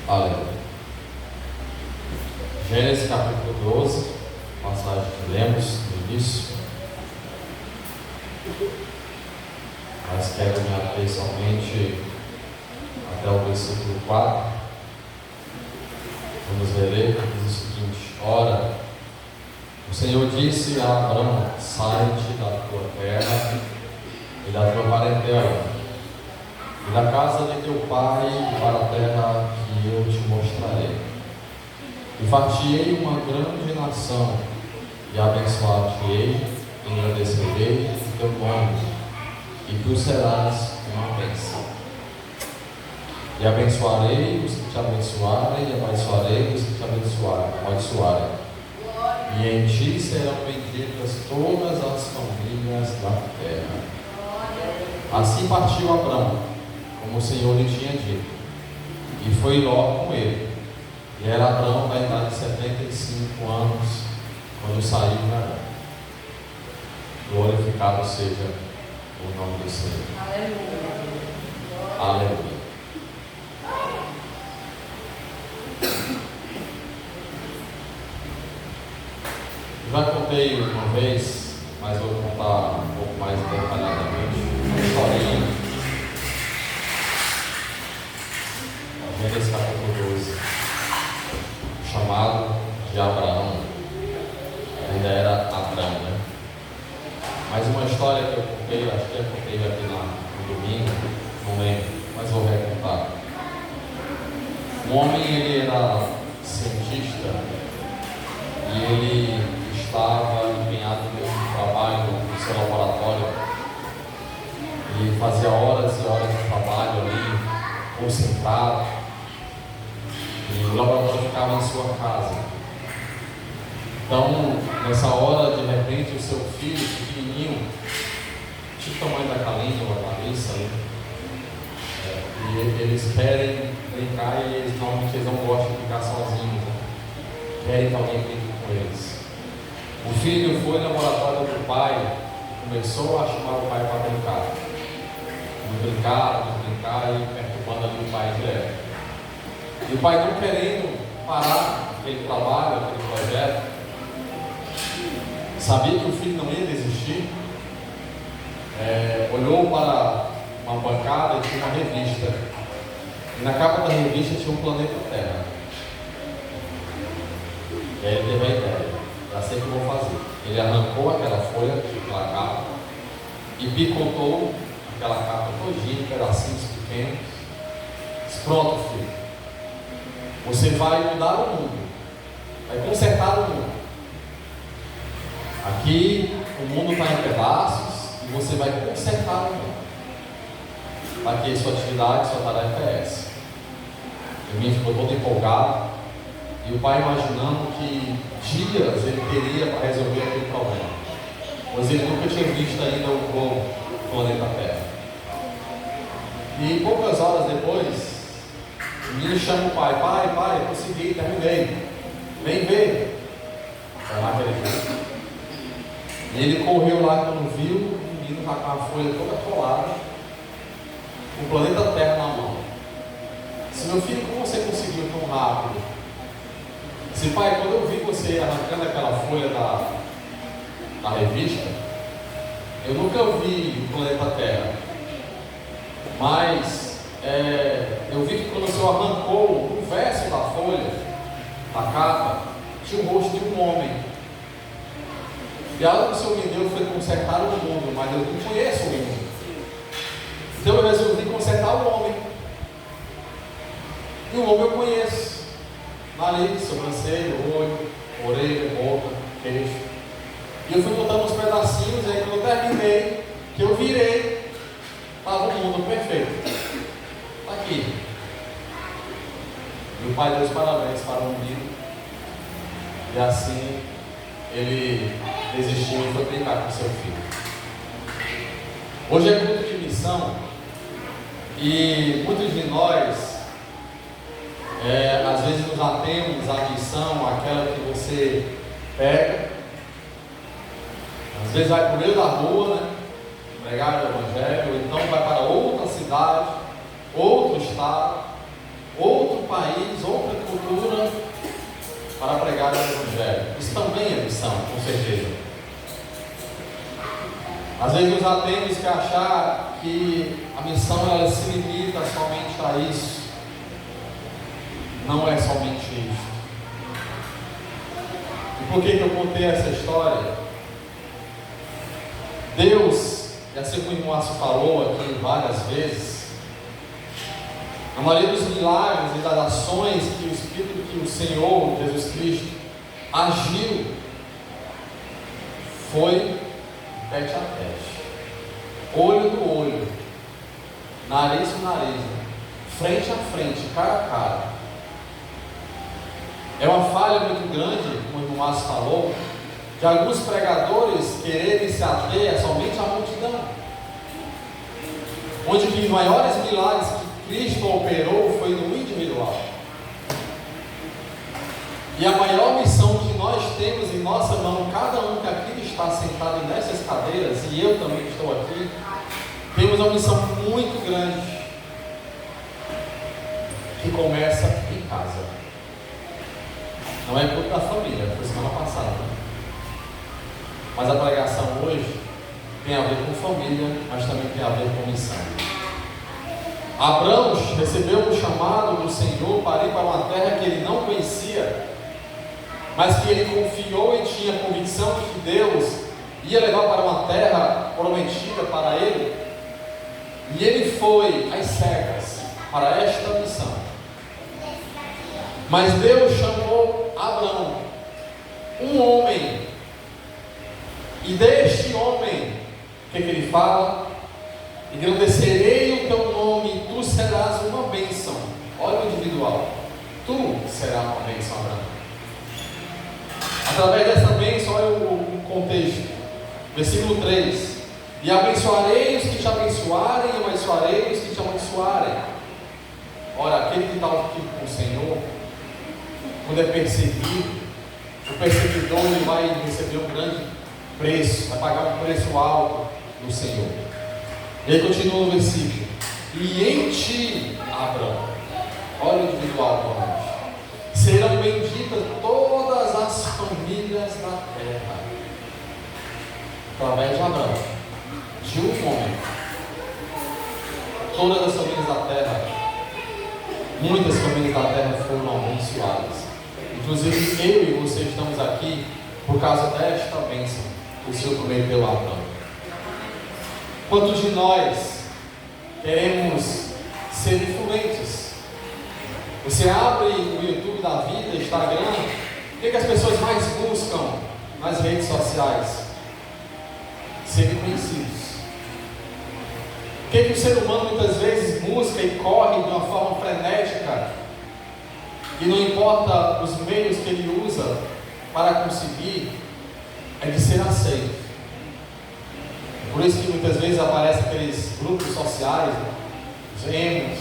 Aleluia. Gênesis capítulo 12, passagem que lemos no início, mas quero me ater somente até o versículo 4. Vamos ler, diz o seguinte: Ora, o Senhor disse a Abraão: sai-te da tua terra e da tua parentela e da casa de teu pai para a terra que eu te mostrarei. E far-te-ei uma grande nação, e abençoar-te-ei, engrandecerei o teu nome, e tu serás uma bênção. E abençoarei os que te abençoarem, e abençoarei os que te amaldiçoarem. E em ti serão benditas todas as famílias da terra. Assim partiu Abraão, como o Senhor lhe tinha dito, e foi Ló com ele. E era Abraão da idade de 75 anos, quando saiu de Harã. Glorificado seja o nome do Senhor. Aleluia. Aleluia. Já contei uma vez, mas vou contar um pouco mais detalhadamente uma historinha. Gênesis capítulo 12, chamado de Abraão. Ainda era Abraão, né? Mas uma história que eu contei, acho que eu contei aqui no domingo, não lembro, mas vou recontar. Um homem, ele era cientista e ele estava empenhado no trabalho no seu laboratório. Ele fazia horas e horas de trabalho ali, concentrado, e o laboratório ficava em sua casa. Então, nessa hora, de repente, o seu filho, pequenininho, tipo o tamanho da Kaline ou a Larissa, e eles querem brincar e eles não gostam de ficar sozinhos, né? Querem que alguém brinque com eles. O filho foi no laboratório do pai, começou a chamar o pai para brincar. Brincar e perturbando ali o pai direto. E o pai não querendo parar aquele trabalho, aquele projeto, sabia que o filho não ia desistir, olhou para uma bancada e tinha uma revista. E na capa da revista tinha um planeta Terra. E aí ele teve a ideia: já sei o que eu vou fazer. Ele arrancou aquela folha, aquela capa, e picotou aquela capa todinha em pedacinhos pequenos. Disse: pronto, filho, você vai mudar o mundo, vai consertar o mundo. Aqui o mundo está em pedaços e você vai consertar o mundo. Aqui a sua atividade, sua tarefa é essa. O menino ficou todo empolgado, e o pai imaginando que dias ele teria para resolver aquele problema, pois ele nunca tinha visto ainda o globo do planeta Terra. E poucas horas depois, o menino chama o pai: pai, consegui, terminei, vem ver. Vai lá verificar. E ele correu lá, quando viu o menino com a folha toda colada, o planeta Terra na mão. Disse: meu filho, como você conseguiu tão rápido? Disse: pai, quando eu vi você arrancando aquela folha da revista, eu nunca vi o planeta Terra, mas eu vi que quando o senhor arrancou o verso da folha, da capa, tinha o rosto de um homem. E algo que o Senhor me deu foi consertar o mundo, mas eu não conheço o mundo. Então eu resolvi consertar o homem. E o homem eu conheço. Nariz, sobrancelha, olho, orelha, boca, queixo. E eu fui botando uns pedacinhos, e aí quando eu terminei, que eu virei, estava o mundo perfeito. Está aqui. E o pai deu os parabéns para o menino. E assim ele desistiu e foi brincar com seu filho. Hoje é culto de missão, e muitos de nós às vezes nos atemos à missão, aquela que você pega, às vezes vai para o meio da rua, né, pregar o evangelho, ou então vai para outra cidade, outro estado, outro país, missão, com certeza. Às vezes nós temos que achar que a missão ela se limita somente a isso. Não é somente isso. E por que eu contei essa história? Deus, e assim como o irmão Márcio falou aqui várias vezes, a maioria dos milagres e das ações que o Espírito, que o Senhor Jesus Cristo agiu, foi tete a tete, olho do olho, nariz com nariz, frente a frente, cara a cara. É uma falha muito grande, como o irmão Márcio falou, de alguns pregadores quererem se ater somente à multidão, onde que os maiores milagres que Cristo operou foi no individual. E a maior missão que nós temos em nossa mão, cada um que aqui está sentado nessas cadeiras, e eu também estou aqui, temos uma missão muito grande, que começa em casa. Não é culto da família, foi semana passada, né? Mas a pregação hoje tem a ver com família, mas também tem a ver com missão. Abraão recebeu um chamado do Senhor para ir para uma terra que ele não conhecia, mas que ele confiou e tinha convicção de que Deus ia levar para uma terra prometida para ele, e ele foi às cegas para esta missão. Mas Deus chamou Abraão, um homem, e deste homem, o que ele fala? Engrandecerei o teu nome, e tu serás uma bênção. Olha o individual, tu serás uma bênção, Abraão. Através dessa bênção, olha o contexto, versículo 3: e abençoarei os que te abençoarem, e abençoarei os que te abençoarem. Ora, aquele que está aqui com o Senhor, quando é perseguido, o perseguidor ele vai receber um grande preço, vai pagar um preço alto do Senhor. E aí continua no versículo: e em ti, Abraão, olha o individual para nós, serão benditas todas as famílias da terra. Através de Abraão, de um homem, todas as famílias da terra, muitas famílias da terra foram abençoadas. Inclusive eu e você estamos aqui por causa desta bênção que o Senhor prometeu a Abraão. Quantos de nós queremos ser influentes? Você abre o YouTube da vida, Instagram, o que as pessoas mais buscam nas redes sociais? Ser conhecidos. O que o ser humano muitas vezes busca e corre de uma forma frenética, e não importa os meios que ele usa para conseguir, é de ser aceito. Por isso que muitas vezes aparecem aqueles grupos sociais, os emos,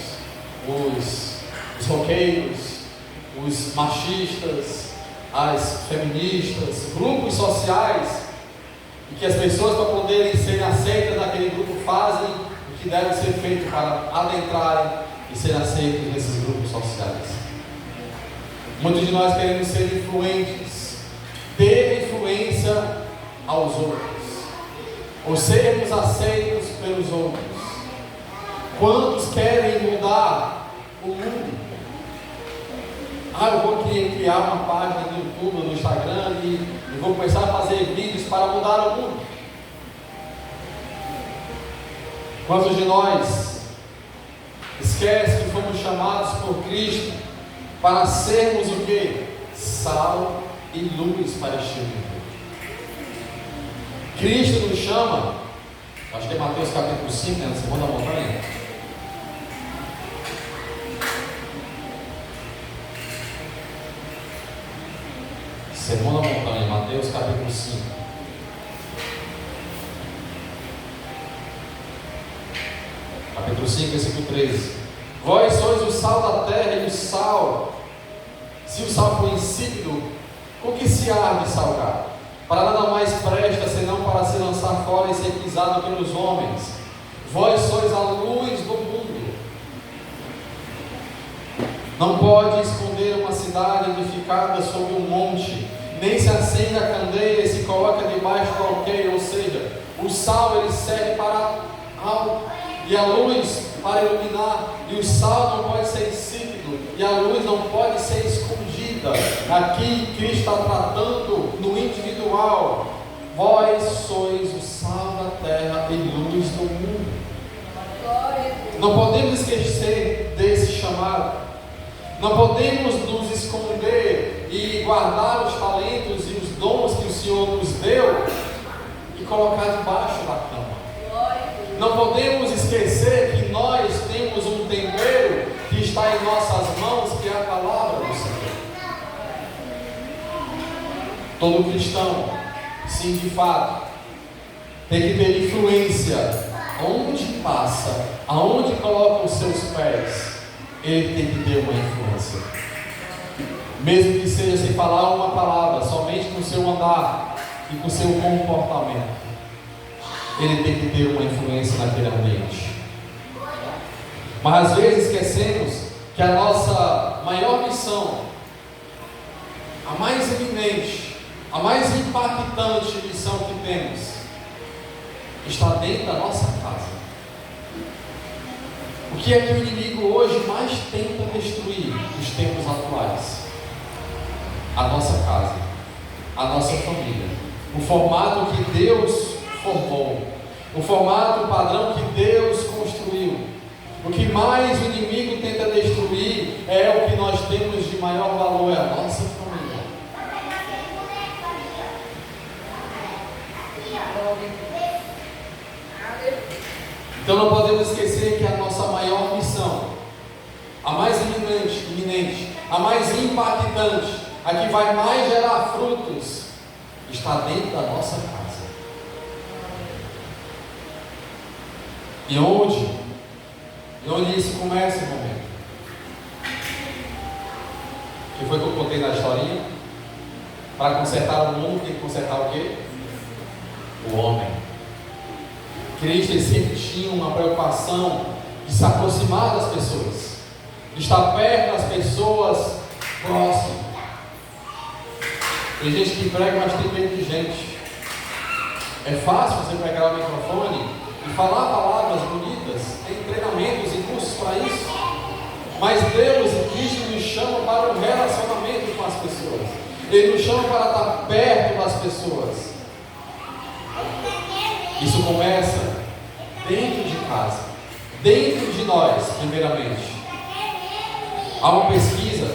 os roqueiros, os machistas, as feministas, grupos sociais, e que as pessoas, para poderem ser aceitas naquele grupo, fazem o que deve ser feito para adentrarem e ser aceitos nesses grupos sociais. Muitos de nós queremos ser influentes, ter influência aos outros, ou sermos aceitos pelos outros. Quantos querem mudar o mundo? Eu vou criar uma página no YouTube, no Instagram, e vou começar a fazer vídeos para mudar o mundo. Quantos de nós esquecem que fomos chamados por Cristo para sermos o quê? Sal e luz para este mundo. Cristo nos chama, acho que é Mateus capítulo 5, na segunda montanha. Sermão da montanha, Mateus capítulo 5. Capítulo 5, versículo 13. Vós sois o sal da terra, e o sal, se o sal for insípido, com que se há de salgar? Para nada mais presta, senão para se lançar fora e ser pisado pelos homens. Vós sois a luz do mundo. Não pode esconder uma cidade edificada sobre um monte, nem se acende a candeia e se coloca debaixo do alqueire, ou seja, o sal ele serve para algo, e a luz para iluminar, e o sal não pode ser insípido, e a luz não pode ser escondida. Aqui Cristo está tratando no individual. Vós sois o sal da terra e luz do mundo. Não podemos esquecer desse chamado. Não podemos nos esconder e guardar os talentos e os dons que o Senhor nos deu e colocar debaixo da cama. Não podemos esquecer que nós temos um tempero que está em nossas mãos, que é a palavra do Senhor. Todo cristão, sim, de fato, tem que ter influência. Onde passa, aonde coloca os seus pés, ele tem que ter uma influência. Mesmo que seja sem falar uma palavra, somente com o seu andar e com o seu comportamento, ele tem que ter uma influência naquele ambiente. Mas às vezes esquecemos que a nossa maior missão, a mais eminente, a mais impactante missão que temos, está dentro da nossa casa. O que é que o inimigo hoje mais tenta destruir nos tempos atuais? A nossa casa, a nossa família, o formato que Deus formou, o formato, o padrão que Deus construiu. O que mais o inimigo tenta destruir é o que nós temos de maior valor, é a nossa família. Então não podemos esquecer que a nossa maior missão, a mais iminente, a mais impactante, a que vai mais gerar frutos, está dentro da nossa casa. E onde isso começa, irmão? Que foi que eu contei na historinha? Para consertar o mundo, tem que consertar o quê? O homem. Cristo sempre tinha uma preocupação de se aproximar das pessoas, de estar perto das pessoas próximas. Tem gente que prega, mas tem medo de gente. É fácil você pegar o microfone e falar palavras bonitas, tem treinamentos e cursos para isso. Mas Deus e Cristo nos chamam para um relacionamento com as pessoas. Ele nos chama para estar perto das pessoas. Isso começa dentro de casa, dentro de nós, primeiramente. Há uma pesquisa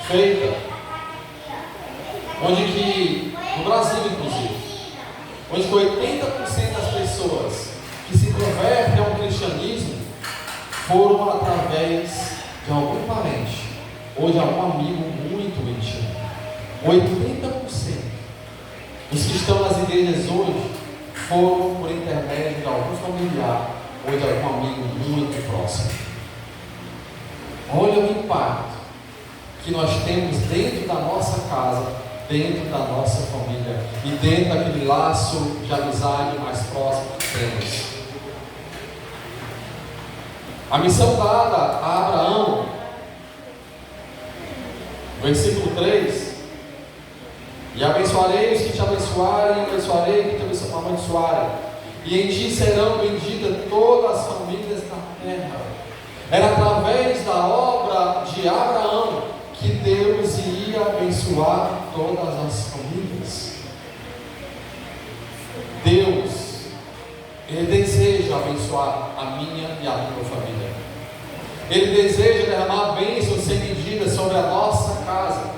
feita, onde que, no Brasil inclusive, onde que 80% das pessoas que se convertem ao cristianismo foram através de algum parente ou de algum amigo muito íntimo. 80% dos que estão nas igrejas hoje foram por intermédio de algum familiar ou de algum amigo muito próximo. Olha o impacto que nós temos dentro da nossa casa, dentro da nossa família e dentro daquele laço de amizade mais próximo que temos. A missão dada a Abraão, versículo 3: e abençoarei os que te abençoarem, e abençoarei os que te abençoarem, e em ti serão benditas todas as famílias da terra. Era através da obra de Abraão que Deus ia abençoar todas as famílias. Deus, Ele deseja abençoar a minha e a tua família. Ele deseja derramar bênçãos sem medida sobre a nossa casa.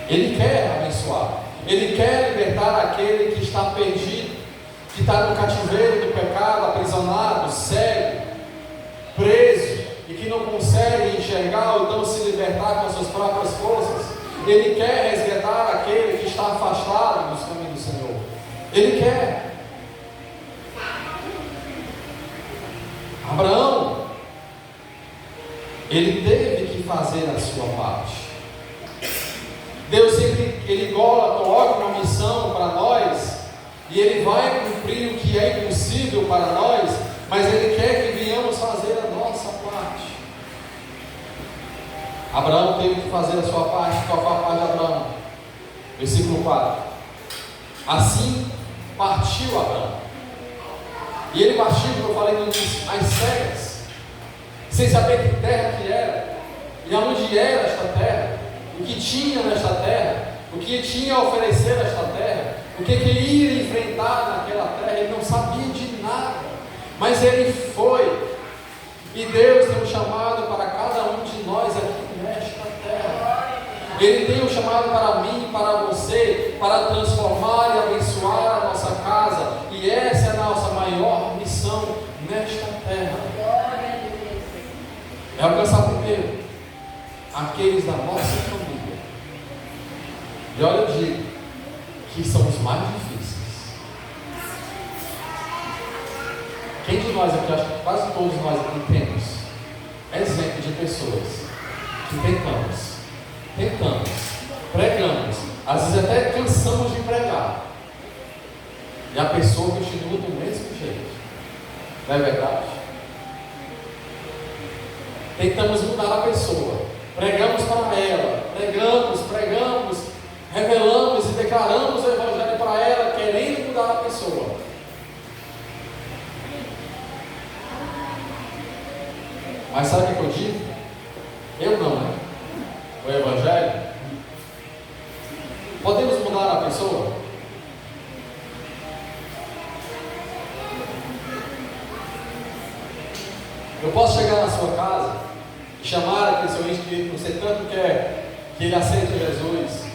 Ele quer abençoar. Ele quer libertar aquele que está perdido, que está no cativeiro do pecado, aprisionado, cego, preso, e que não consegue enxergar ou então se libertar com as suas próprias forças. Ele quer resgatar aquele que está afastado dos caminhos do Senhor. Ele quer. Abraão, ele teve que fazer a sua parte. Deus sempre, Ele coloca uma missão para nós, e Ele vai cumprir o que é impossível para nós, mas Ele quer que venhamos fazer a nossa parte. Abraão teve que fazer a sua parte. Qual foi a parte de Abraão? Versículo 4. Assim partiu Abraão. E ele partiu, como eu falei no início, às cegas, sem saber que terra que era, e aonde era esta terra, o que tinha nesta terra, o que tinha a oferecer nesta terra, o que ele ia enfrentar naquela terra. Ele não sabia de nada, mas ele foi. E Deus tem um chamado para cada um de nós aqui nesta terra. Ele tem um chamado para mim, para você, para transformar e abençoar a nossa casa. E essa é a nossa maior missão nesta terra. É alcançar primeiro aqueles da nossa família. E olha, eu digo que são os mais difíceis. Quem de nós aqui, acho que quase todos nós aqui temos exemplo de pessoas que tentamos, pregamos, às vezes até cansamos de pregar, e a pessoa continua do mesmo jeito. Não é verdade? Tentamos mudar a pessoa, pregamos para ela, pregamos, revelamos e declaramos o Evangelho para ela, querendo mudar a pessoa. Mas sabe o que eu digo? Eu não, né? O Evangelho. Podemos mudar a pessoa? Eu posso chegar na sua casa e chamar aquele seu ente que você tanto quer que ele aceite Jesus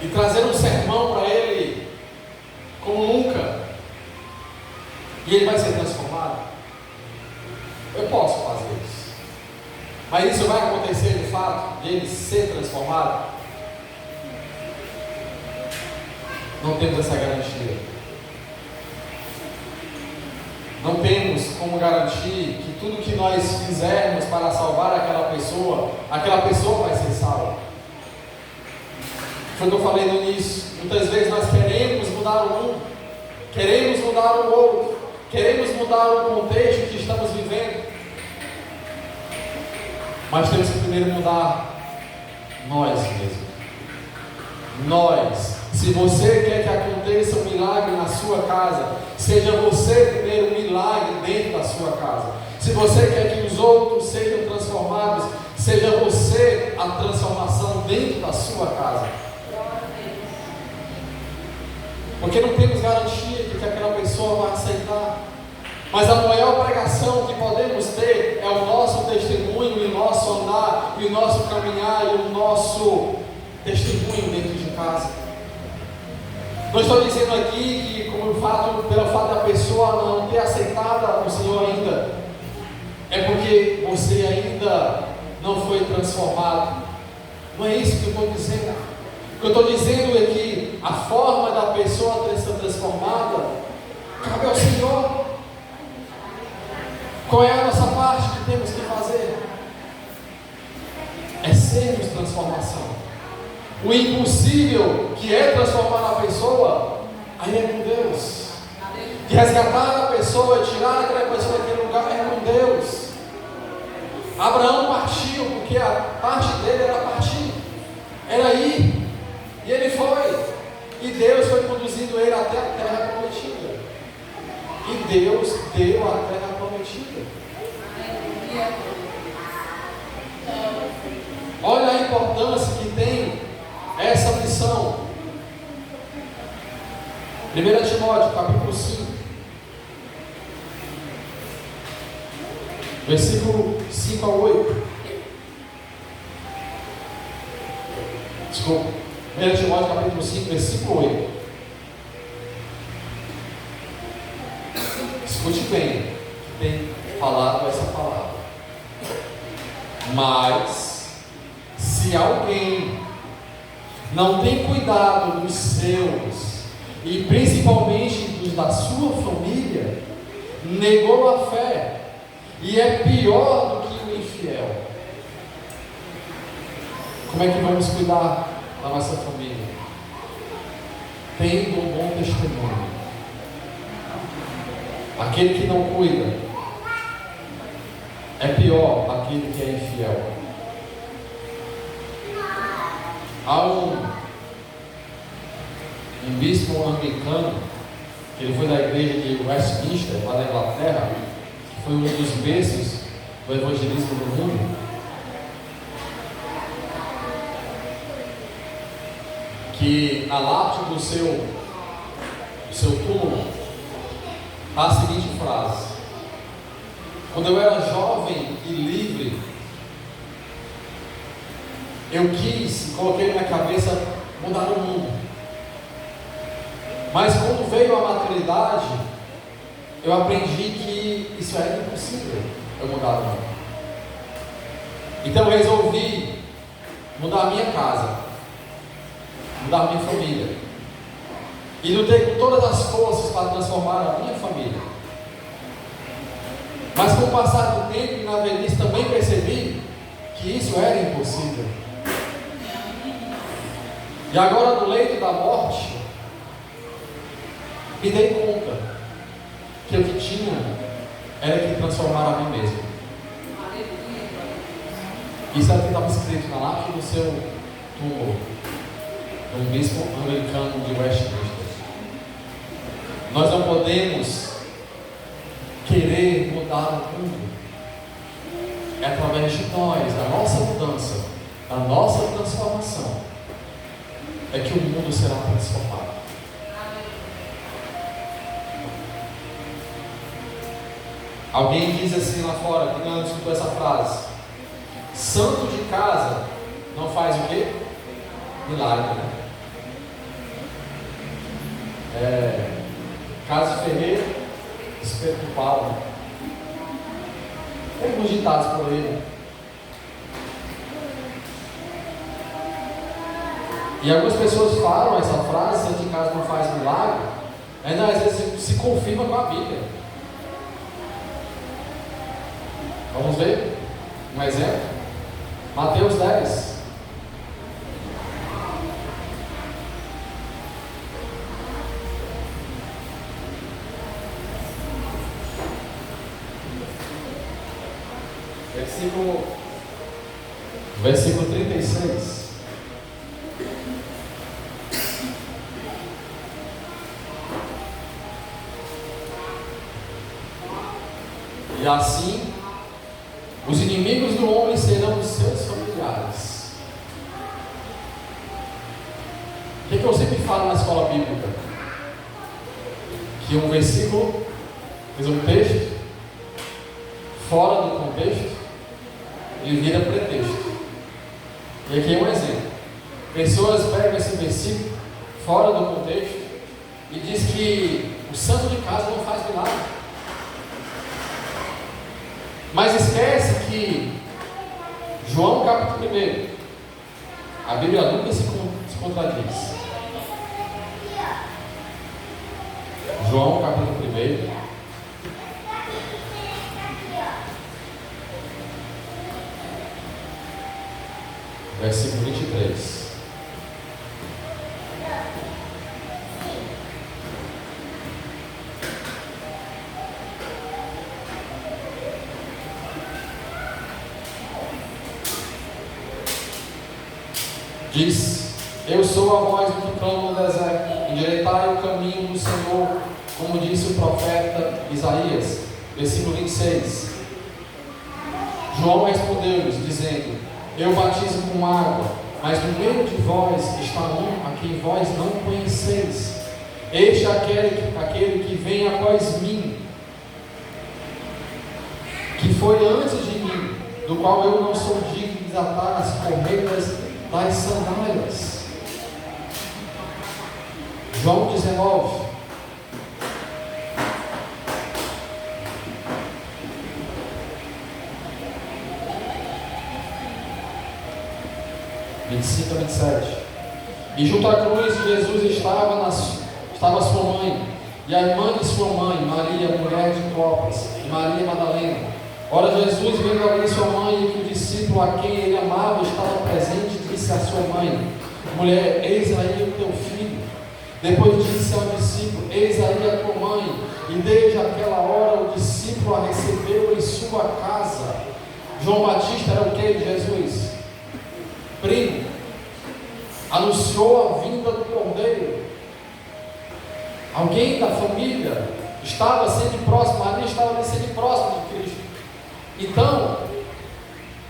e trazer um sermão para ele como nunca, e ele vai ser transformado? Eu posso fazer isso, mas isso vai acontecer de fato de ele ser transformado? Não temos essa garantia. Não temos como garantir que tudo que nós fizermos para salvar aquela pessoa vai ser salva. Foi o que eu falei no início. Muitas vezes nós queremos mudar o mundo, queremos mudar o outro, queremos mudar o contexto que estamos vivendo, mas temos que primeiro mudar nós mesmos. Nós. Se você quer que aconteça um milagre na sua casa, seja você primeiro um milagre dentro da sua casa. Se você quer que os outros sejam transformados, seja você a transformação dentro da sua casa. Porque não temos garantia de que aquela pessoa vai aceitar. Mas a maior pregação que podemos ter é o nosso testemunho, e o nosso andar, e o nosso caminhar, e o nosso testemunho dentro de casa. Não estou dizendo aqui que pelo fato da pessoa não ter aceitado o Senhor ainda, é porque você ainda não foi transformado. Não é isso que eu estou dizendo. O que eu estou dizendo é que a forma da pessoa ter sido transformada cabe ao Senhor. Qual é a nossa parte que temos que fazer? É sermos transformação. O impossível, que é transformar a pessoa, aí é com Deus. De resgatar a pessoa, tirar aquela pessoa daquele lugar, é com Deus. Abraão partiu, porque a parte dele era partir, era ir, e ele foi, e Deus foi conduzindo ele até a terra prometida, e Deus deu a terra prometida. Olha a importância que tem essa missão. 1 Timóteo, capítulo 5, versículo 5 a 8. Desculpa. 1 Timóteo, capítulo 5, versículo 8. Escute bem, tem falado essa palavra. Mas, se alguém não tem cuidado dos seus, e principalmente dos da sua família, negou a fé, e é pior do que o infiel. Como é que vamos cuidar da nossa família? Tendo um bom testemunho. Aquele que não cuida é pior aquele que é infiel. Há um bispo anglicano, que ele foi da igreja de Westminster, lá na Inglaterra, que foi um dos berços do evangelismo no mundo, que na lápide do seu túmulo há a seguinte frase: quando eu era jovem e livre, eu quis, coloquei na minha cabeça, mudar o mundo. Mas quando veio a maturidade, eu aprendi que isso era impossível, eu mudar o mundo. Então eu resolvi mudar a minha casa, mudar a minha família, e lutei com todas as forças para transformar a minha família. Mas com o passar do tempo e na velhice também percebi que isso era impossível. E agora, no leito da morte, me dei conta que o que tinha era que transformar a mim mesmo. Isso é o que estava escrito na lápide do seu túmulo, um bispo anglicano de Westminster. Nós não podemos querer mudar o mundo. É através de nós, da nossa mudança, da nossa transformação, é que o mundo será transformado. Alguém diz assim lá fora, que não escutou essa frase: santo de casa não faz o quê? Milagre, né? Casa de ferreiro, espeto do pau, né? Tem alguns ditados por aí, né? E algumas pessoas falam essa frase: santo de casa não faz milagre, ainda às vezes se confirma com a Bíblia. Vamos ver um exemplo? Mateus 10. Versículo 36. E assim, os inimigos do homem serão os seus familiares. O que eu sempre falo na escola bíblica? Que um versículo, um texto, fora do contexto, ele vira pretexto. E aqui é um exemplo. Pessoas pegam esse versículo fora do contexto e diz que o santo de casa não faz milagre. Mas esquece que João capítulo 1, a Bíblia nunca se contradiz. João capítulo 1, versículo 23. Diz: eu sou a voz do que clama no deserto, endireitai o caminho do Senhor, como disse o profeta Isaías. Versículo 26. João respondeu-lhes, dizendo: eu batizo com água, mas no meio de vós está um a quem vós não conheceis. Este é aquele que vem após mim, que foi antes de mim, do qual eu não sou digno de desatar as correias das sandálias. João 19. De 25 a 27. E junto à cruz Jesus estava sua mãe, e a irmã de sua mãe, Maria, mulher de Clopas, e Maria Madalena. Ora, Jesus, vendo ali sua mãe e que o discípulo a quem ele amava estava presente, disse à sua mãe: mulher, eis aí o teu filho. Depois disse ao discípulo: eis aí a tua mãe. E desde aquela hora o discípulo a recebeu em sua casa. João Batista era o que de Jesus? Primo. anunciou a vinda do Cordeiro. Alguém da família estava sempre próximo, Maria estava sempre próxima de Cristo. Então,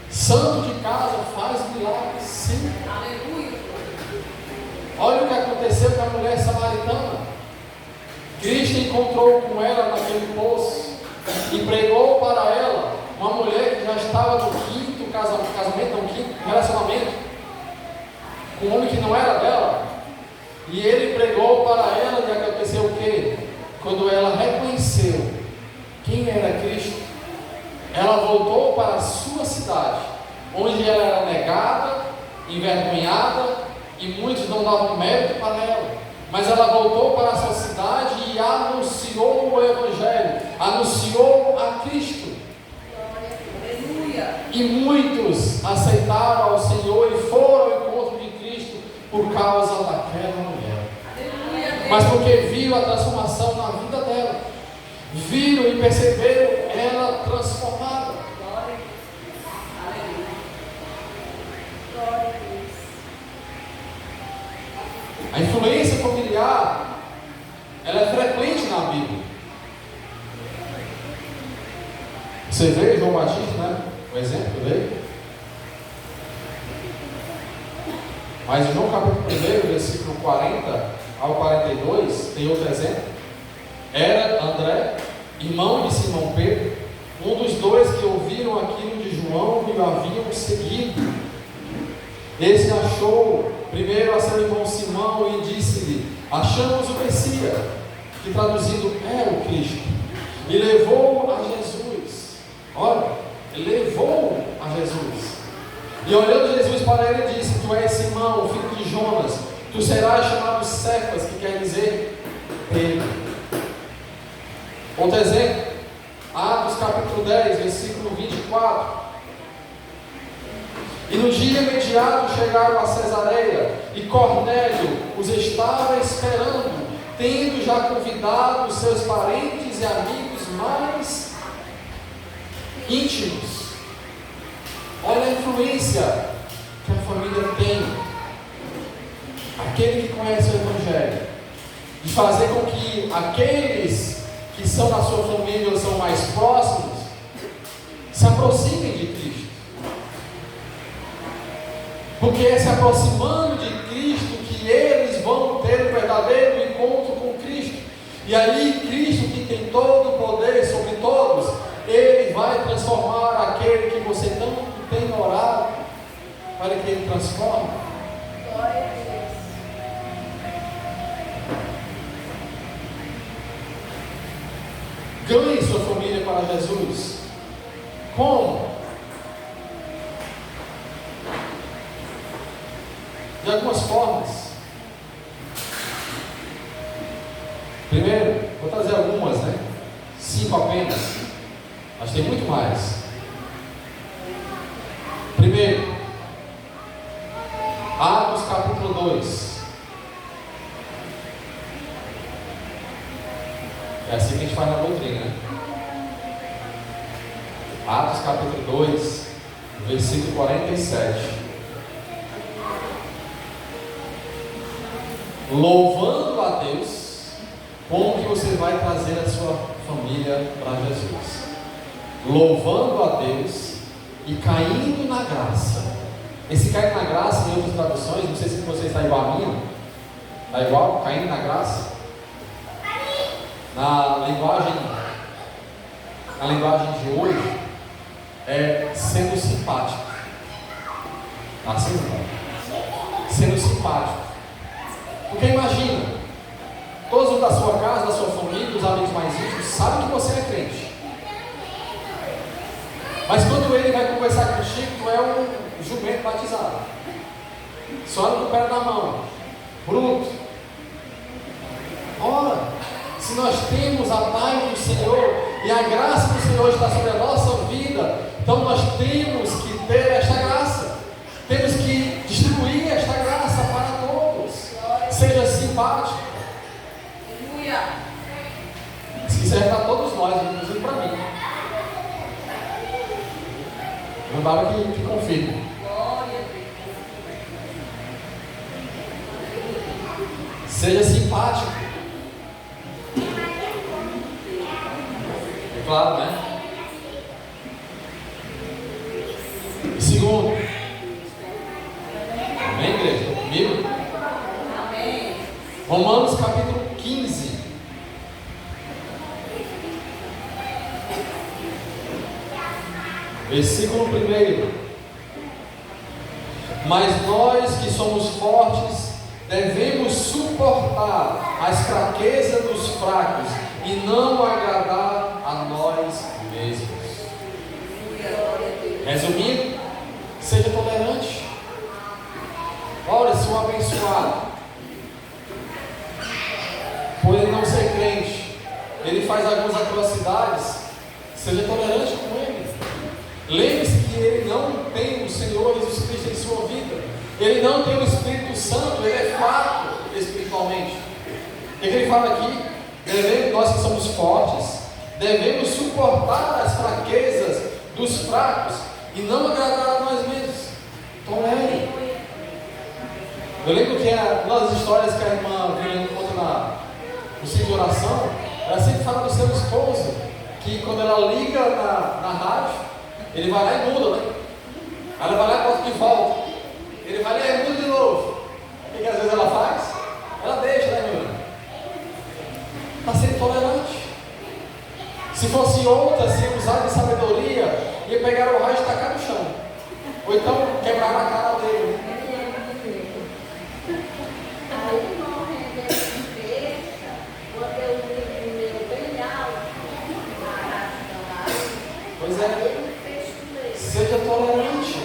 santo de casa faz milagres sim. Aleluia. Olha o que aconteceu com a mulher samaritana. Cristo encontrou com ela naquele poço e pregou para ela, uma mulher que já estava no quinto casamento, no quinto relacionamento com um homem que não era dela. E ele pregou para ela e aconteceu o quê? Quando ela reconheceu quem era Cristo, ela voltou para a sua cidade, onde ela era negada, envergonhada, e muitos não davam mérito para ela. Mas ela voltou para a sua cidade e anunciou o Evangelho, anunciou a Cristo. Aleluia. E muitos aceitaram ao Senhor e foram ao encontro de Cristo por causa daquela mulher. Aleluia. Mas porque viram a transformação na vida dela, viram e perceberam ela transformada. Glória a Deus. Aleluia. Glória a Deus. A influência familiar, ela é frequente na Bíblia. Você vê João Batista, né? O exemplo dele. Mas em João capítulo 1, versículo 40 ao 42, tem outro exemplo. Era André, irmão de Simão Pedro, um dos dois que ouviram aquilo de João e o haviam seguido. Esse achou primeiro a seu irmão Simão e disse-lhe: achamos o Messias, que traduzido é o Cristo, e levou a Jesus. Olha, levou a Jesus. E olhando Jesus para ele, disse: tu és Simão, filho de Jonas, tu serás chamado Cefas, que quer dizer Pedro. Outro exemplo, Atos capítulo 10, versículo 24. E no dia imediato chegaram a Cesareia, e Cornélio os estava esperando, tendo já convidado os seus parentes e amigos mais íntimos. Olha a influência que a família tem. Aquele que conhece o Evangelho, de fazer com que aqueles que são da sua família ou são mais próximos se aproximem de Cristo. Porque é se aproximando de Cristo que eles vão ter o verdadeiro encontro com Cristo. E aí Cristo, que tem todo o poder sobre todos, Ele vai transformar aquele que você tanto tem orado para que Ele transforme. Glória a Deus. Ganhe sua família para Jesus. Como? De algumas formas. Primeiro, vou trazer algumas, né? 5 apenas. Mas tem muito mais. Primeiro, Atos capítulo 2. É assim que a gente faz na doutrina, né? Atos capítulo 2, versículo 47. Louvando a Deus, como que você vai trazer a sua família para Jesus? Louvando a Deus e caindo na graça. Esse cair na graça, em outras traduções, não sei se você está igual a minha. Está igual? Caindo na graça? Na linguagem de hoje, é sendo simpático. Assim não. Sendo simpático. Porque imagina, todos da sua casa, da sua família, os amigos mais íntimos, sabem que você é crente. Mas quando ele vai conversar contigo, tu é um jumento batizado. Só anda com o pé na mão. Bruto. Ora, se nós temos a paz do Senhor e a graça do Senhor está sobre a nossa vida, então nós temos que ter esta graça. Temos que distribuir esta graça para todos. Seja simpático. Aleluia. Se serve para todos nós, inclusive para mim. Mandaram que confirme. Glória a Deus. Seja simpático. É claro, né? E segundo, amém, igreja? Estão comigo? Amém. Romanos capítulo 15. Versículo 1. Mas nós que somos fortes, devemos suportar as fraquezas dos fracos e não agradar a nós mesmos. Resumindo, seja tolerante. Ora, se um abençoado, por ele não ser crente, ele faz algumas atrocidades, seja tolerante com ele. Lembre-se que ele não tem o Senhor Jesus Cristo em sua vida. Ele não tem o Espírito Santo, ele é fraco espiritualmente. O que ele fala aqui? Nós que somos fortes, devemos suportar as fraquezas dos fracos e não agradar a nós mesmos. Tolere. Eu lembro que uma das histórias que a irmã Viviane conta no centro de oração, ela sempre fala do seu esposo, que quando ela liga na rádio, ele vai lá e muda, né? Aí ela vai lá e bota de volta. Ele vai lá e muda de novo. O que às vezes ela faz? Ela deixa, né, meu irmão? Está sendo tolerante. Se fosse outra, se usar de sabedoria, ia pegar o raio e tacar no chão. Ou então quebrar na cara dele. Pois é. Seja tolerante.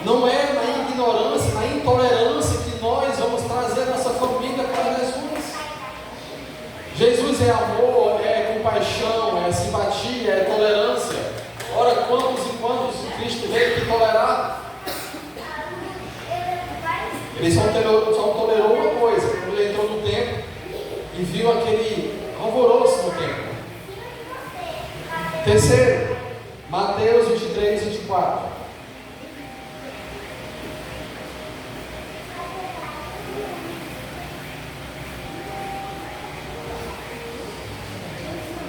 Não é na ignorância, na intolerância que nós vamos trazer nossa família para Jesus. Jesus é amor, é compaixão, é simpatia, é tolerância. Ora, quantos e quantos Cristo veio que tolerar? Ele só tolerou uma coisa, quando ele entrou no templo e viu aquele alvoroço no templo. Terceiro, Mateus 23, 24.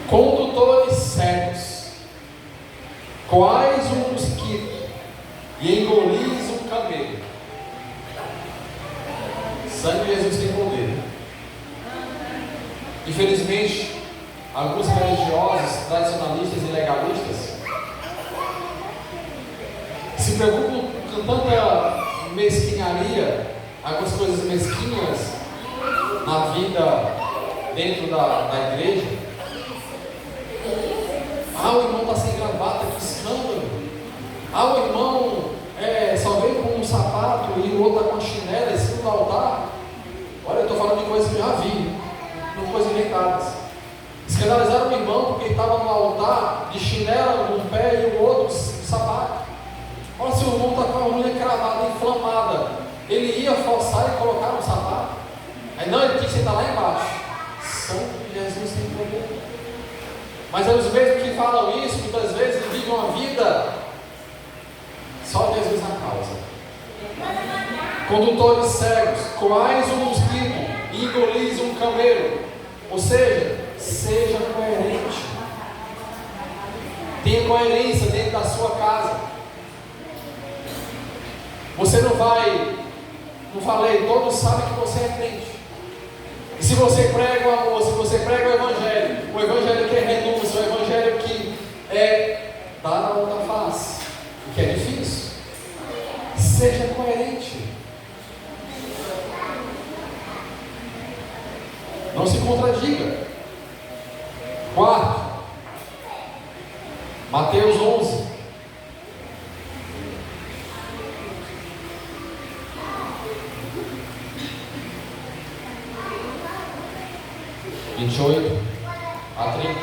Condutores cegos, quais um mosquito, e engolis um camelo. Sangue de Jesus tem poder. Infelizmente, alguns religiosos, tradicionalistas e legalistas se preocupam com tanta mesquinharia, algumas coisas mesquinhas na vida dentro da igreja. Ah, o irmão está sem gravata, que escândalo. Ah, o irmão só veio com um sapato e o outro está com a chinela em cima do altar. Olha, eu estou falando de coisas que eu já vi, não coisas inventadas. Escandalizaram o irmão porque ele estava no altar de chinela num pé e o outro de sapato. Olha, se o irmão está com a unha cravada, inflamada, ele ia forçar e colocar no sapato. Aí não, ele tinha que sentar lá embaixo. Santo de Jesus tem poder. Mas é os mesmos que falam isso, muitas vezes vivem uma vida só Jesus na causa. Condutores cegos, quais um mosquito e engolis um camelo. Ou seja, seja coerente. Tenha coerência dentro da sua casa. Você não vai, não falei, todos sabem que você é crente. E se você prega o amor, se você prega o evangelho que é renúncia, o evangelho que é dar a outra face, o que é difícil, seja coerente. Não se contradiga. Quarto, Mateus 11. De 28 a 30.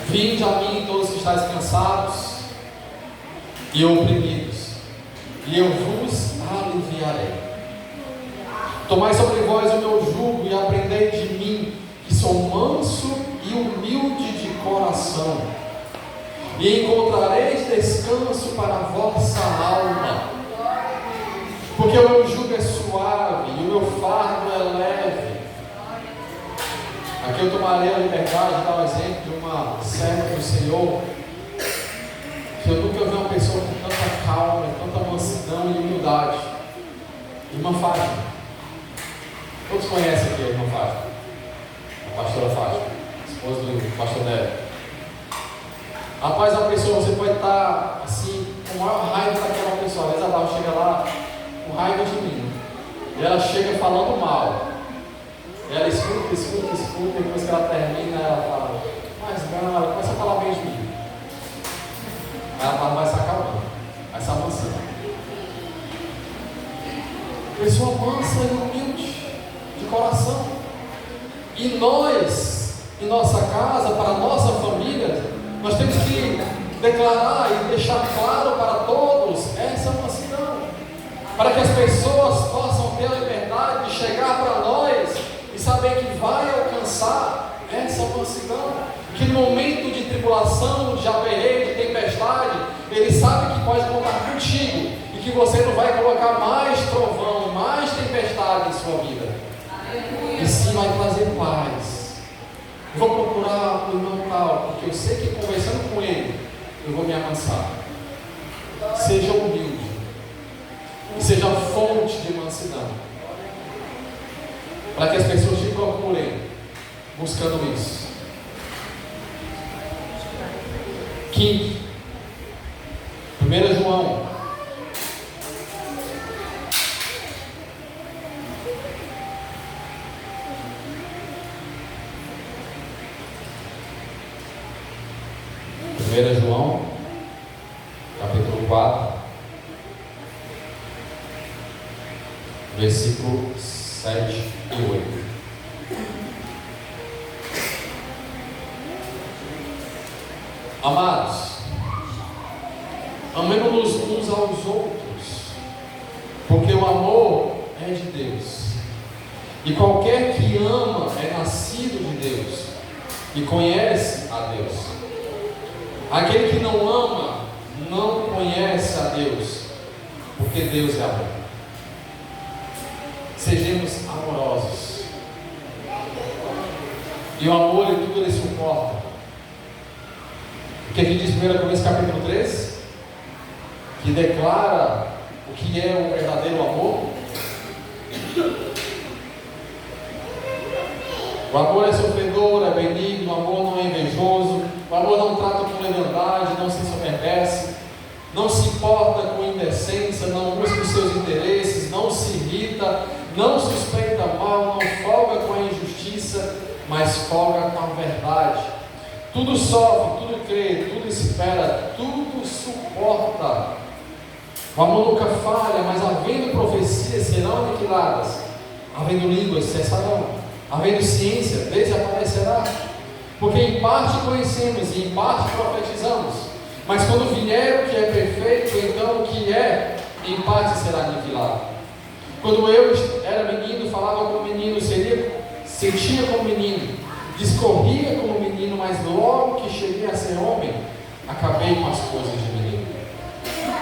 Vinde a mim todos que estáis cansados e oprimidos, e eu vos aliviarei. Tomai sobre vós o meu jugo e aprendei de mim, que sou manso e humilde de coração, e encontrareis descanso para a vossa alma, Porque o meu jugo é suave e o meu fardo é leve. Aqui eu tomarei a liberdade de dar um exemplo de uma serva do Senhor, que eu nunca vi uma pessoa com tanta calma, tanta mansidão e humildade. Irmã Fátima. Todos conhecem aqui a irmã Fátima, a pastora Fátima, esposa do pastor Neto. Rapaz, a pessoa, você pode estar assim, com a maior raiva daquela pessoa. Às vezes ela chega lá com raiva de mim, e ela chega falando mal. Ela escuta, e depois que ela termina, ela fala, mas não, ela começa a falar bem de mim. Ela vai se acalmando, vai se amansando. Pessoa mansa e humilde de coração. E nós, em nossa casa, para a nossa família, nós temos que declarar e deixar claro para todos essa mansidão, para que as pessoas possam ter a liberdade de chegar para nós e saber que vai alcançar essa mansidão, que no momento de tribulação, de aperreio, de tempestade, ele sabe que pode contar contigo e que você não vai colocar mais trovão, mais tempestade em sua vida, e sim vai trazer paz. Vou procurar o irmão tal, porque eu sei que conversando com ele, eu vou me amansar. Seja humilde, e seja fonte de mansidão, para que as pessoas te procurem buscando isso. Quinto, 1 João. João, capítulo 4, versículo 7 e 8. Amados, amemos-nos uns aos outros, porque o amor é de Deus, e qualquer que ama é nascido de Deus e conhece a Deus. Aquele que não ama não conhece a Deus, porque Deus é amor. Sejamos amorosos, e o amor em tudo ele suporta. O que aqui diz 1 Coríntios capítulo 13, que declara o que é o verdadeiro amor. O amor é sofredor, é benigno, o amor não é invejoso, o amor não trata com leviandade, não se ensoberbece, não se importa com indecência, não busca os seus interesses, não se irrita, não suspeita mal, não folga com a injustiça, mas folga com a verdade. Tudo sofre, tudo crê, tudo espera, tudo suporta. O amor nunca falha, mas havendo profecias serão aniquiladas, havendo línguas cessarão, havendo ciência desaparecerá, porque em parte conhecemos e em parte profetizamos, mas quando vier o que é perfeito, então o que é em parte será aniquilado. Quando eu era menino, falava como menino, sentia como menino, discorria como menino, mas logo que cheguei a ser homem, acabei com as coisas de menino.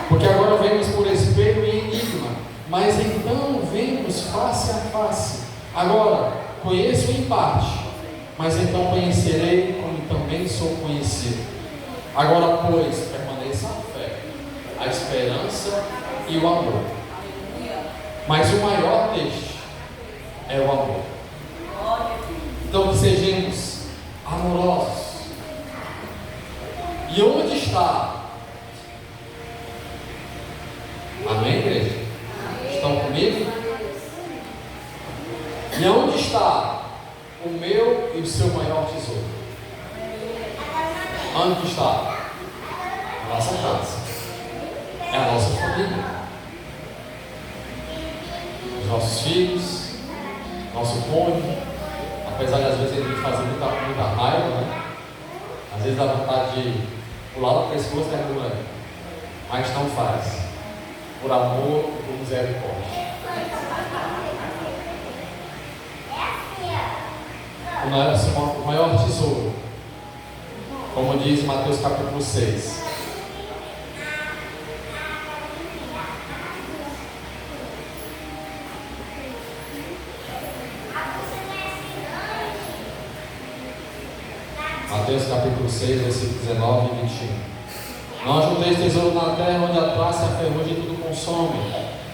Porque agora vemos por espelho e enigma, mas então vemos face a face. Agora conheço em parte, mas então conhecerei como também sou conhecido. Agora, pois, permaneça a fé, a esperança e o amor. Mas o maior destes é o amor. Então que sejamos amorosos. E onde está? Amém, igreja? Estão comigo? E onde está o meu e o seu maior tesouro? Onde está? A nossa casa. É a nossa família. Os nossos filhos, nosso cônjuge. Apesar de às vezes ele me fazer muita raiva, né? Às vezes dá vontade de pular no pescoço e derrubar. Mas não faz. Por amor e por misericórdia. O maior tesouro, como diz Mateus capítulo 6, 6, versículo 19 e 21. Não ajunteis tesouro na terra, onde a traça e a ferrugem tudo consomem,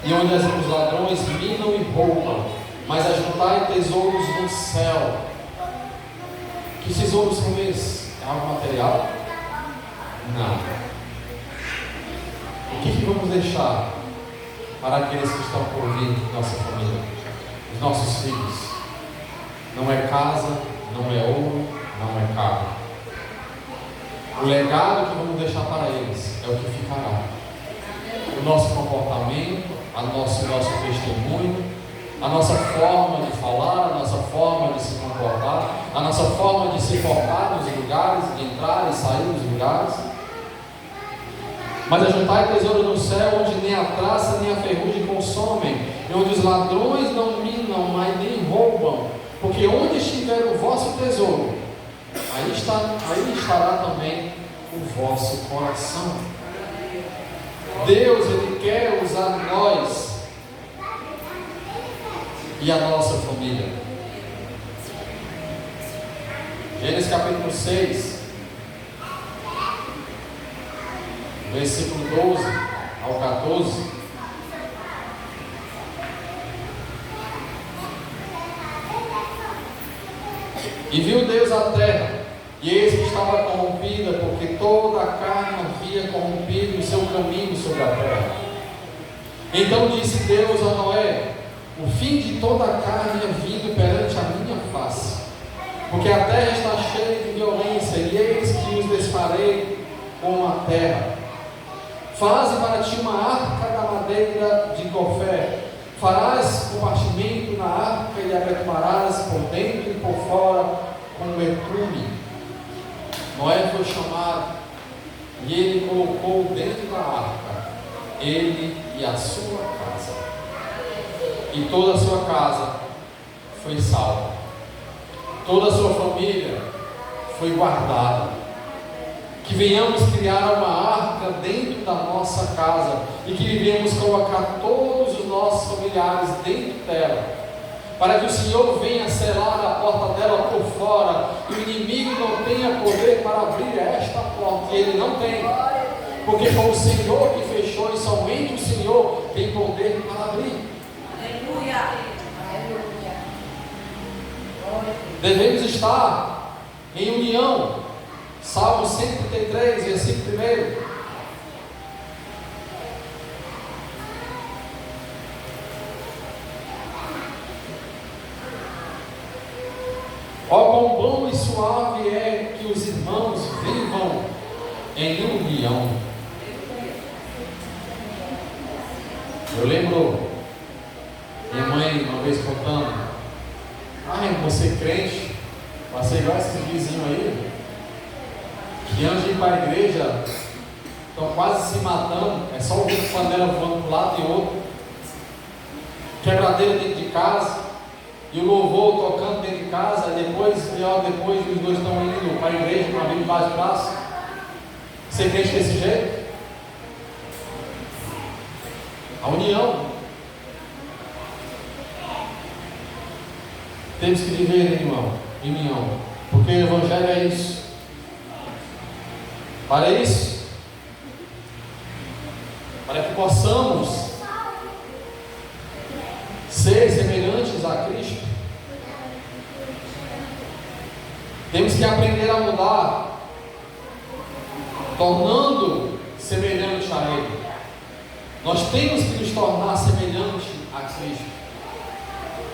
e onde os ladrões minam e roubam, mas ajuntai tesouros no céu. Que tesouros são esses? É algo material? Não. O que vamos deixar para aqueles que estão por vir de nossa família, os nossos filhos? Não é casa, não é ouro, não é carro. O legado que vamos deixar para eles é o que ficará. O nosso comportamento, o nosso testemunho, a nossa forma de falar, a nossa forma de se comportar, a nossa forma de se portar nos lugares, de entrar e sair dos lugares. Mas ajuntai tesouro no céu, onde nem a traça nem a ferrugem consomem, e onde os ladrões não minam, mas nem roubam. Porque onde estiver o vosso tesouro, aí estará também o vosso coração. Deus, Ele quer usar nós e a nossa família. Gênesis capítulo 6, versículo 12 ao 14. E viu Deus a terra, e eis que estava corrompida, porque toda a carne havia corrompido o seu caminho sobre a terra. Então disse Deus a Noé: o fim de toda a carne é vindo perante a minha face, porque a terra está cheia de violência, e eis que os desfarei com a terra. Faze para ti uma arca da madeira de gofé. Farás compartimento na arca e abertumarás por dentro e por fora com betume. Noé foi chamado e ele colocou dentro da arca ele e a sua casa. E toda a sua casa foi salva. Toda a sua família foi guardada. Que venhamos criar uma arca dentro da nossa casa e que venhamos colocar todos os nossos familiares dentro dela, para que o Senhor venha selar a porta dela por fora e o inimigo não tenha poder para abrir esta porta. E ele não tem, porque foi o Senhor que fechou e somente o Senhor tem poder para abrir. Aleluia. Aleluia. Devemos estar em união. Salmo 133, versículo 1. Ó, quão bom e suave é que os irmãos vivam em união. Eu lembro minha mãe uma vez contando: ai, você crente, passei igual esses vizinhos aí, que antes de ir para a igreja estão quase se matando, é só ouvir panela voando de um lado e outro, quebradeira dentro de casa, e o louvor tocando dentro de casa, e depois os dois estão indo para a igreja com a Bíblia embaixo do braço. Você crente desse jeito? A união. Temos que viver em união, porque o Evangelho é isso. Para isso, para que possamos ser semelhantes a Cristo, temos que aprender a mudar, tornando semelhante a Ele. Nós temos que nos tornar semelhante a Cristo.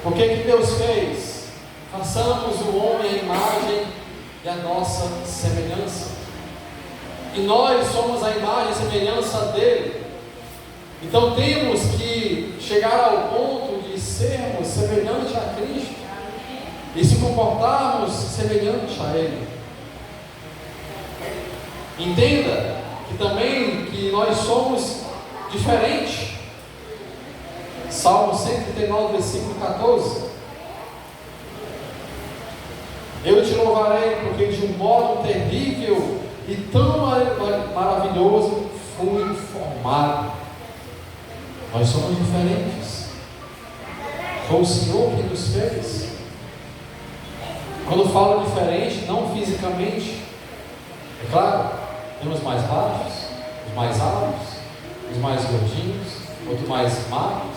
Por que Deus fez? Façamos o homem à imagem e a nossa semelhança. E nós somos a imagem e semelhança dele. Então temos que chegar ao ponto de sermos semelhantes a Cristo e se comportarmos semelhante a Ele. Entenda que também que nós somos diferentes. Salmo 139, versículo 14. Eu te louvarei porque de um modo terrível e tão maravilhoso fui formado. Nós somos diferentes. Foi o Senhor que nos fez. Quando falo diferente, não fisicamente, É claro, temos mais baixos, os mais altos, os mais gordinhos, outros mais magros,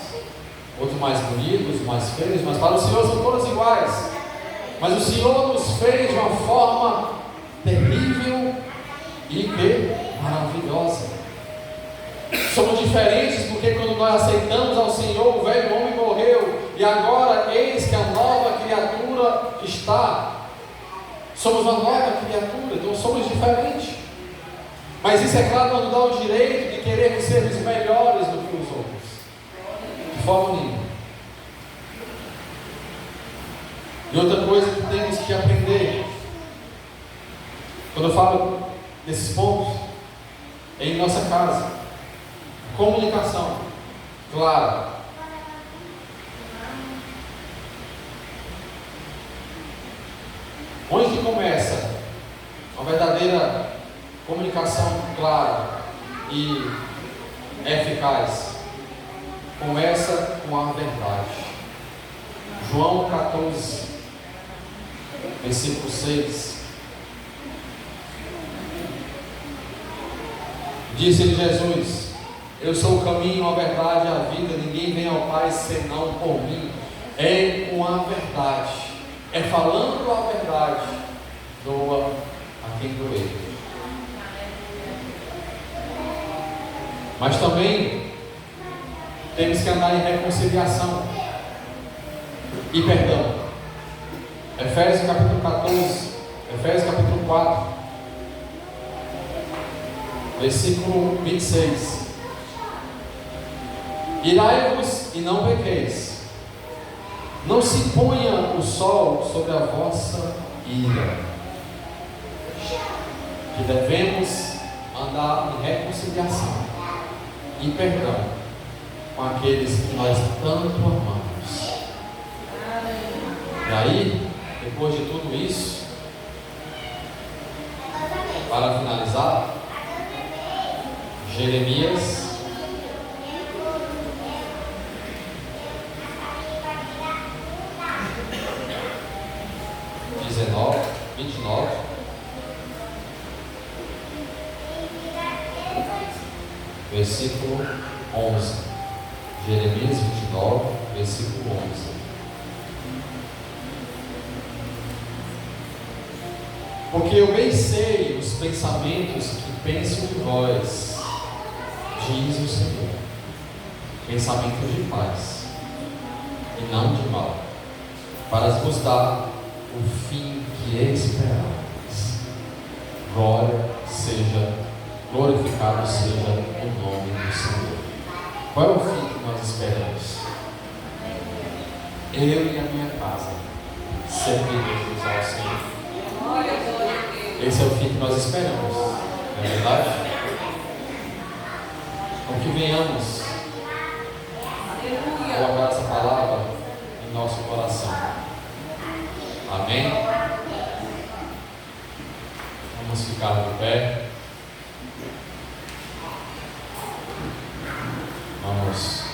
outros mais bonitos, os mais feios, mas para o Senhor são todos iguais. Mas o Senhor nos fez de uma forma terrível e maravilhosa. Somos diferentes porque quando nós aceitamos ao Senhor, o velho homem morreu e agora eis que a nova criatura está. Somos uma nova criatura, então somos diferentes. Mas isso, é claro, não nos dá o direito de querermos ser os melhores do que os outros. De forma nenhuma. E outra coisa que temos que aprender, quando eu falo desses pontos, é em nossa casa. Comunicação clara. Onde começa uma verdadeira comunicação clara e eficaz? Começa com a verdade. João 14, versículo 6. Disse-lhe Jesus: eu sou o caminho, a verdade e a vida, ninguém vem ao Pai senão por mim. É com a verdade, é falando a verdade, doa a quem doer. Mas também temos que andar em reconciliação e perdão. Efésios capítulo 14, Efésios capítulo 4, versículo 26. Irai-vos e não pequeis, não se ponha o sol sobre a vossa ira, que devemos andar em reconciliação e perdão com aqueles que nós tanto amamos. E aí, depois de tudo isso, para finalizar, Jeremias 29, versículo 11. Jeremias 29, versículo 11. Porque eu bem sei os pensamentos que penso de vós, diz o Senhor, pensamentos de paz e não de mal, para vos dar o fim que esperais. Glorificado seja o nome do Senhor. Qual é o fim que nós esperamos? Eu e a minha casa serviremos ao Senhor. Esse é o fim que nós esperamos, não é verdade? Então que venhamos colocar essa palavra em nosso coração. Amém? Vamos ficar de pé. Vamos